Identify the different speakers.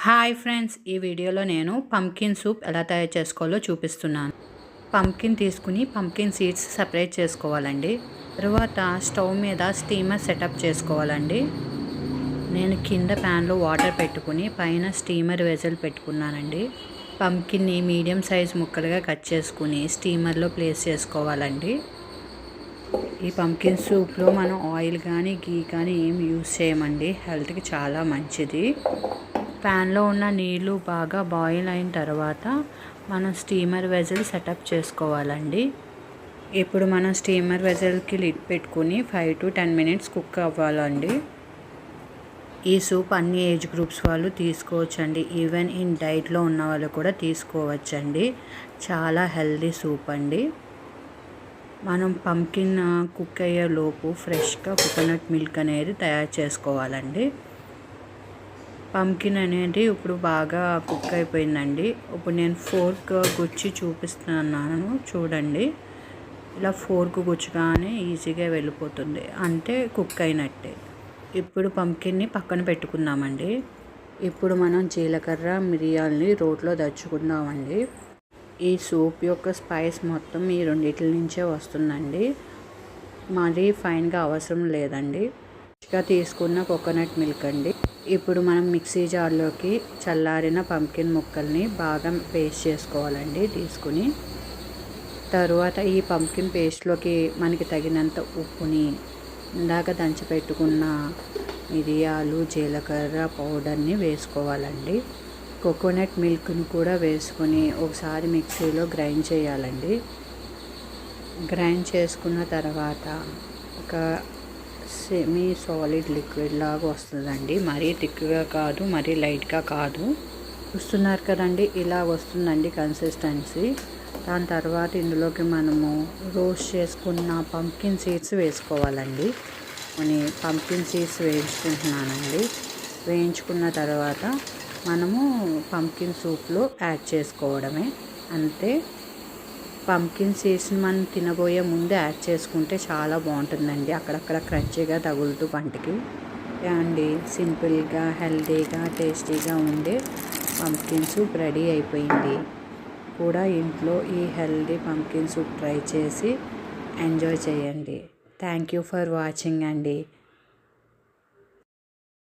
Speaker 1: Hi friends, ఈ వీడియోలో నేను పంకిన్ సూప్ ఎలా తయారు చేసుకోవాలో చూపిస్తున్నాను. పంకిన్ తీసుకుని పంకిన్ సీడ్స్ సెపరేట్ చేసుకోవాలండి. తర్వాత స్టవ్ మీద స్టీమర్ సెటప్ చేసుకోవాలండి. నేను కింద ప్యాన్లో వాటర్ పెట్టుకుని పైన స్టీమర్ వెజల్ పెట్టుకున్నానండి. పంకిన్ని మీడియం సైజ్ ముక్కలుగా కట్ చేసుకుని స్టీమర్లో ప్లేస్ చేసుకోవాలండి. ఈ పంకిన్ సూప్లో మనం ఆయిల్ కానీ గీ కానీ ఏం యూజ్ చేయమండి. హెల్త్కి చాలా మంచిది. ప్యాన్లో ఉన్న నీళ్ళు బాగా బాయిల్ అయిన తర్వాత మనం స్టీమర్ వెజల్ సెటప్ చేసుకోవాలండి. ఇప్పుడు మనం స్టీమర్ వెజల్కి లిడ్ పెట్టుకుని 5 to 10 minutes కుక్ అవ్వాలండి. ఈ సూప్ అన్ని ఏజ్ గ్రూప్స్ వాళ్ళు తీసుకోవచ్చండి. ఈవెన్ ఇన్ డైట్లో ఉన్న వాళ్ళు కూడా తీసుకోవచ్చండి. చాలా హెల్దీ సూప్ అండి. మనం పంకిన్ కుక్ అయ్యే లోపు ఫ్రెష్గా కోకోనట్ మిల్క్ అనేది తయారు చేసుకోవాలండి. పంకిన్ అనేది ఇప్పుడు బాగా కుక్ అయిపోయిందండి. ఇప్పుడు నేను ఫోర్క్ గుచ్చి చూపిస్తున్నాను చూడండి. ఇలా ఫోర్క్ గుచ్చగానే ఈజీగా వెళ్ళిపోతుంది, అంటే కుక్ అయినట్టే. ఇప్పుడు పంకిన్ని పక్కన పెట్టుకుందామండి. ఇప్పుడు మనం జీలకర్ర మిరియాలని రోట్లో దంచుకుందామండి. ఈ సూప్ యొక్క స్పైస్ మొత్తం ఈ రెండిటి నుంచే వస్తుందండి. మరీ ఫైన్గా అవసరం లేదండి. తీసుకున్న కోకోనట్ మిల్క్ అండి. ఇప్పుడు మనం మిక్సీ జార్లోకి చల్లారిన పంకిన్ ముక్కల్ని బాగా పేస్ట్ చేసుకోవాలండి. తీసుకుని తరువాత ఈ పంకిన్ పేస్ట్లోకి మనకి తగినంత ఉప్పుని, ఇందాక దంచిపెట్టుకున్న మిరియాలు జీలకర్ర పౌడర్ని వేసుకోవాలండి. కోకోనట్ మిల్క్ని కూడా వేసుకొని ఒకసారి మిక్సీలో గ్రైండ్ చేయాలండి. గ్రైండ్ చేసుకున్న తర్వాత ఒక సెమీ సాలిడ్ లిక్విడ్ లాగా వస్తుందండి. మరీ థిక్గా కాదు, మరీ లైట్గా కాదు. చూస్తున్నారు కదండి, ఇలా వస్తుందండి కన్సిస్టెన్సీ. దాని తర్వాత ఇందులోకి మనము రోస్ట్ చేసుకున్న పంకిన్ సీడ్స్ వేసుకోవాలండి. నేను పంకిన్ సీడ్స్ వేయించుకుంటున్నానండి. వేయించుకున్న తర్వాత మనము పంకిన్ సూప్లో యాడ్ చేసుకోవడమే, అంతే. పంకిన్ సీడ్స్ని మనం తినబోయే ముందు యాడ్ చేసుకుంటే చాలా బాగుంటుందండి. అక్కడక్కడ క్రంచీగా తగులుతూ పంటికి అండి. సింపుల్గా హెల్తీగా టేస్టీగా ఉండే పంకిన్ సూప్ రెడీ అయిపోయింది. కూడా ఇంట్లో ఈ హెల్తీ పంకిన్ సూప్ ట్రై చేసి ఎంజాయ్ చేయండి. థ్యాంక్ యూ ఫర్ వాచింగ్ అండి.